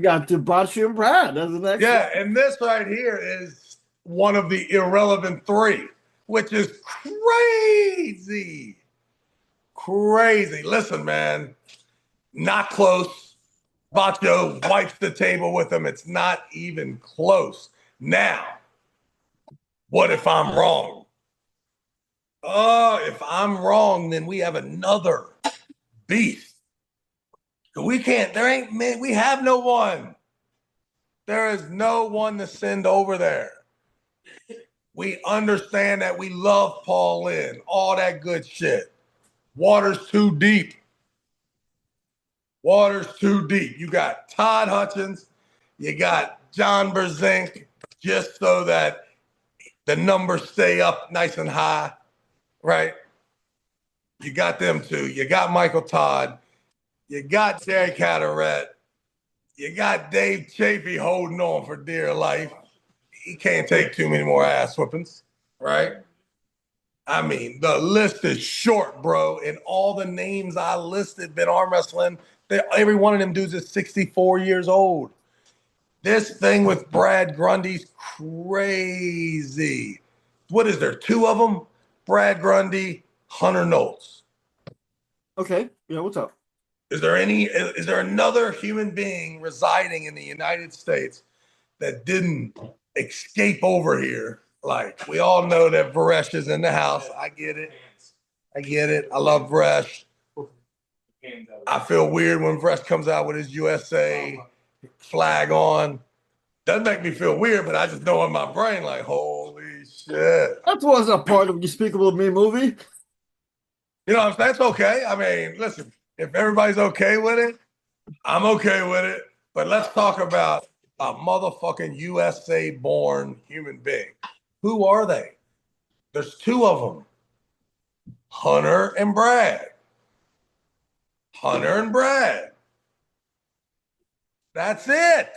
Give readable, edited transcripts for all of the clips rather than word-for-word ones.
Got to Bocce and Brad. That's the next one. Yeah, and this right here is one of the irrelevant three, which is crazy. Crazy. Listen, man, not close. Bacho wipes the table with him. It's not even close. Now, what if I'm wrong? Oh, if I'm wrong, then we have another beast. We can't, there ain't, man, we have no one. There is no one to send over there. We understand that we love Paul Lynn, all that good shit. Water's too deep. Water's too deep. You got Todd Hutchins, you got John Berzink, just so that the numbers stay up nice and high, right? You got them two. You got Michael Todd. You got Jerry Cadorette. You got Dave Chafee holding on for dear life. He can't take too many more ass whippings, right? I mean, the list is short, bro. And all the names I listed been arm wrestling. Every one of them dudes is 64 years old. This thing with Brad Grundy's crazy. What is there? Two of them? Brad Grundy, Hunter Knowles. Okay. Yeah, what's up? Is there another human being residing in the United States that didn't escape over here? Like, we all know that Varesh is in the house. I get it. I get it. I love Varesh. I feel weird when Varesh comes out with his USA flag on. Doesn't make me feel weird, but I just know in my brain, like, holy shit. That was a part of Despicable Me movie. You know, that's okay. I mean, listen, if everybody's okay with it, I'm okay with it. But let's talk about a motherfucking USA born human being. Who are they? There's two of them, Hunter and Brad. Hunter and Brad. That's it.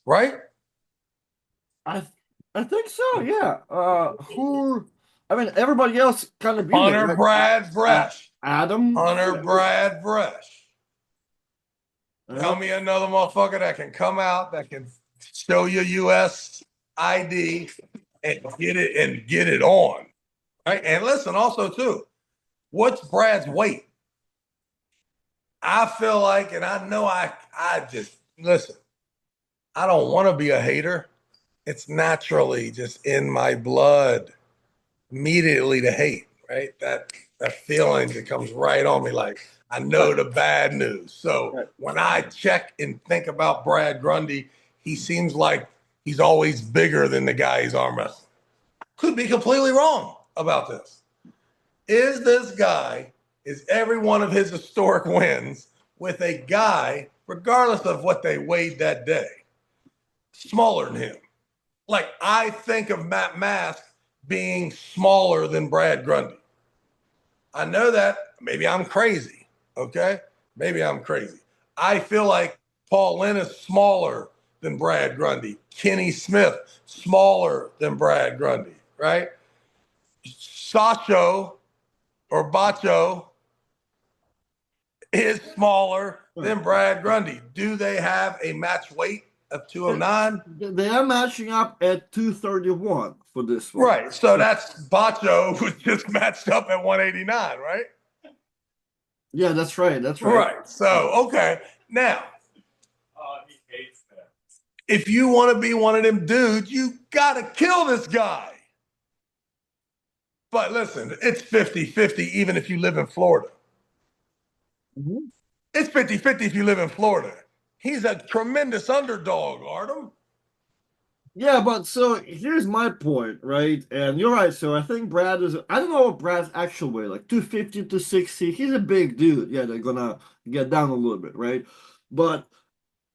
Right? I I think so, yeah. Who I mean everybody else kind of been there, Hunter, right? Brad, Fresh. Adam. Hunter, Brad, Fresh. Uh, Tell me another motherfucker that can come out that can show you US ID and get it on. Right? And listen, also too, what's Brad's weight? I feel like, and I know I just listen, I don't want to be a hater. It's naturally just in my blood immediately to hate, right? That feeling that comes right on me, like I know the bad news. So when I check and think about Brad Grundy, he seems like he's always bigger than the guy he's arm wrestling. Could be completely wrong about this. Is this guy, is every one of his historic wins with a guy, regardless of what they weighed that day, smaller than him? Like, I think of Matt Mask being smaller than Brad Grundy. I know that. Maybe I'm crazy. Okay. Maybe I'm crazy. I feel like Paul Lynn is smaller than Brad Grundy. Kenny Smith, smaller than Brad Grundy, right? Sacho or Bacho is smaller than Brad Grundy. Do they have a match weight of 209? They are matching up at 231 for this one. Right. So that's Bacho, who's just matched up at 189, right? Yeah, that's right. That's right. Right. So, okay. Now, if you want to be one of them dudes, you got to kill this guy. But listen, it's 50-50 even if you live in Florida. Mm-hmm. It's 50-50 if you live in Florida. He's a tremendous underdog, Artem. Yeah, but so here's my point, right? And you're right. So I think Brad is, I don't know what Brad's actual weight, like 250 to 60. He's a big dude. Yeah, they're gonna get down a little bit, right? But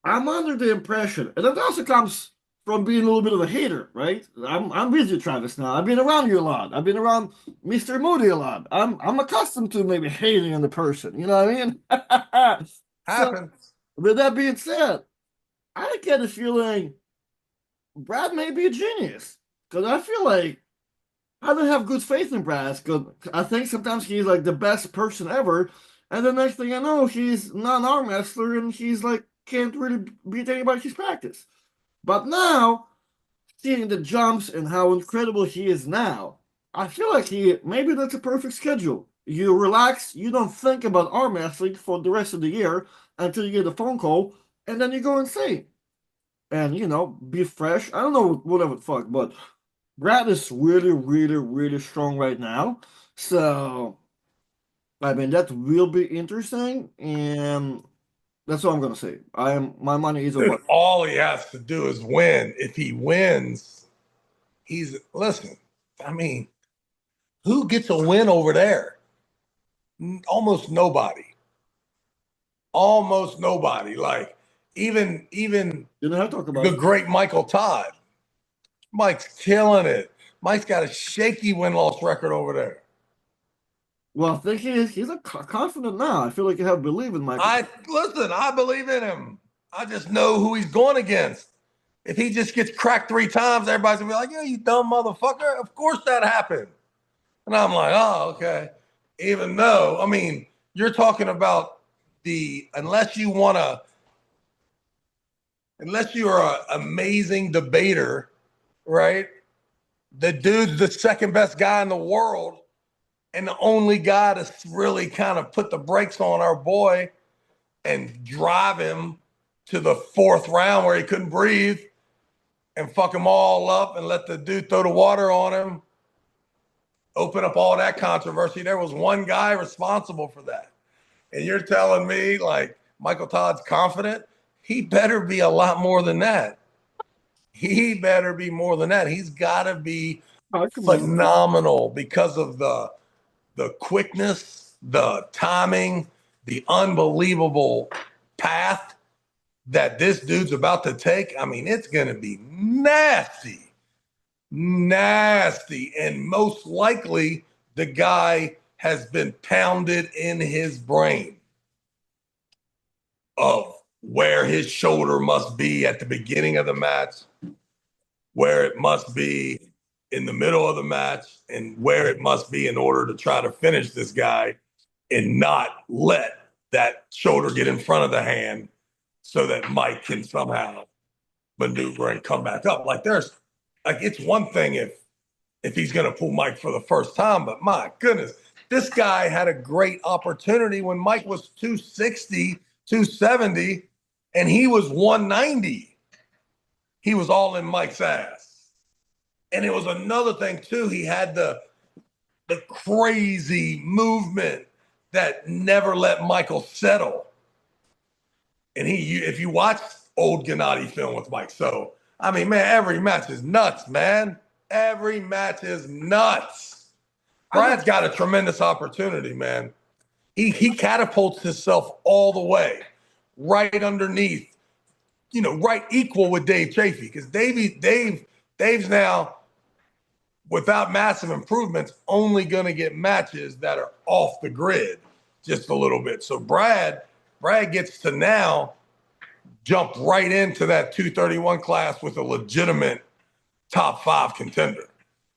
I'm under the impression, and it also comes from being a little bit of a hater, right? I'm with you, Travis. Now I've been around you a lot. I've been around Mr. Moody a lot. I'm accustomed to maybe hating on the person. You know what I mean? So Happens. with that being said, I get a feeling Brad may be a genius because I feel like I don't have good faith in Brad because I think sometimes he's like the best person ever, and the next thing I know, he's not an arm wrestler and he's like can't really beat anybody's practice. But now, seeing the jumps and how incredible he is now, I feel like maybe that's a perfect schedule. You relax, you don't think about arm wrestling for the rest of the year until you get a phone call, and then you go insane. And be fresh. I don't know whatever the fuck, but Brad is really, really, really strong right now. So I mean that will be interesting, and that's what I'm gonna say. My money is on Dude, Brad. all he has to do is win. If he wins, listen. I mean, who gets a win over there? Almost nobody. Almost nobody. Like even You know how to talk about the it. great Michael Todd. Mike's killing it. Mike's got a shaky win-loss record over there. Well, I think he's a confident now. I feel like you have belief in Michael. I believe in him. I just know who he's going against. If he just gets cracked 3 times, everybody's gonna be like, "Yeah, you dumb motherfucker." Of course that happened. And I'm like, "Oh, okay." Even though, I mean, you're talking about the unless you're an amazing debater, right? The dude's the second best guy in the world, and the only guy to really kind of put the brakes on our boy and drive him to the 4th round where he couldn't breathe and fuck him all up and let the dude throw the water on him, open up all that controversy. There was one guy responsible for that. And you're telling me like Michael Todd's confident? He better be a lot more than that. He better be more than that. He's got to be I can believe it. phenomenal because of the quickness, the timing, the unbelievable path that this dude's about to take. I mean, it's going to be nasty, nasty. And most likely, the guy has been pounded in his brain of where his shoulder must be at the beginning of the match, where it must be in the middle of the match, and where it must be in order to try to finish this guy and not let that shoulder get in front of the hand so that Mike can somehow maneuver and come back up. Like it's one thing if he's going to pull Mike for the first time, but my goodness, this guy had a great opportunity when Mike was 260, 270, and he was 190. He was all in Mike's ass. And it was another thing too. He had the crazy movement that never let Michael settle. And if you watch old Gennady film with Mike, so I mean, man, every match is nuts, man. Every match is nuts. Brad's got a tremendous opportunity, man. He catapults himself all the way, right underneath, right equal with Dave Chafee, because Dave's now without massive improvements, only going to get matches that are off the grid just a little bit. So Brad gets to now jump right into that 231 class with a legitimate top 5 contender,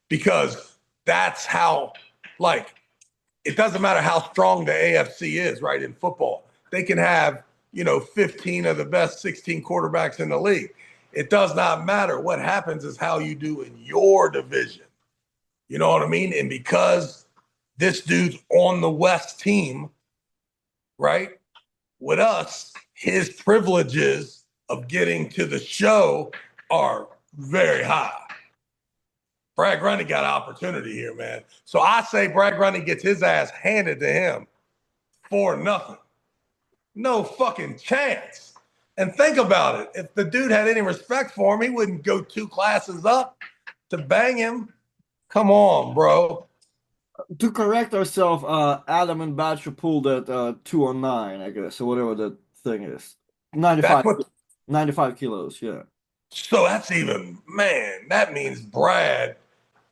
because that's how, like, it doesn't matter how strong the AFC is, right? In football, they can have 15 of the best 16 quarterbacks in the league. It does not matter. What happens is how you do in your division. You know what I mean? And because this dude's on the West team, right? With us, his privileges of getting to the show are very high. Brad Grundy got an opportunity here, man. So I say Brad Grundy gets his ass handed to him for nothing. No fucking chance. And think about it. If the dude had any respect for him, he wouldn't go 2 classes up to bang him. Come on, bro. To correct ourselves, Adam and Badger pulled at 209, I guess, or whatever that thing is. 95, That's what 95 kilos, yeah. So that's even, man, that means Brad,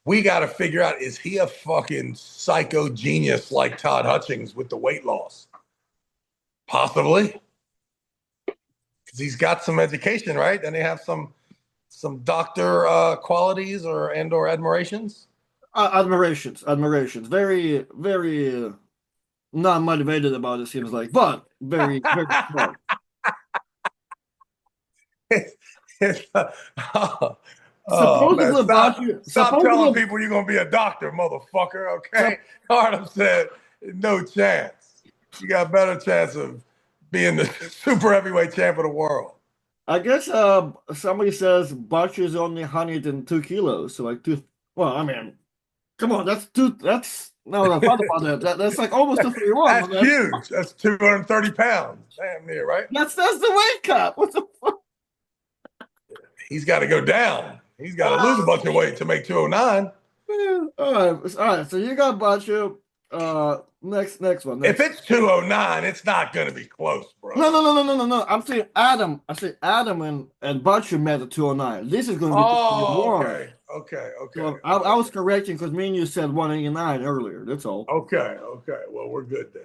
we got to figure out, is he a fucking psycho genius like Todd Hutchings with the weight loss? Possibly. Because he's got some education, right? And they have some doctor qualities or admirations. Admirations. Very, very not motivated about it, seems like, but very, very smart. Oh, oh, man, Supposedly, stop telling people you're gonna be a doctor, motherfucker. Okay, Artem said no chance. You got a better chance of being the super heavyweight champ of the world. I guess somebody says Butcher is only 102 kilos, so like two. Well, I mean, come on, that's two. That's no, I thought about that. That's like almost 231. That's huge. That's 230 pounds, damn near, right? That's the weight cut. What the fuck? He's got to go down. He's got to lose a bunch of weight to make 209. All right. So you got Butcher. Next one. If it's 209, it's not going to be close, bro. No. I'm saying Adam. I say Adam and Butcher met at 209. This is going to be 231. Okay. So I was correcting because me and you said 189 earlier. That's all. Okay. Well, we're good then.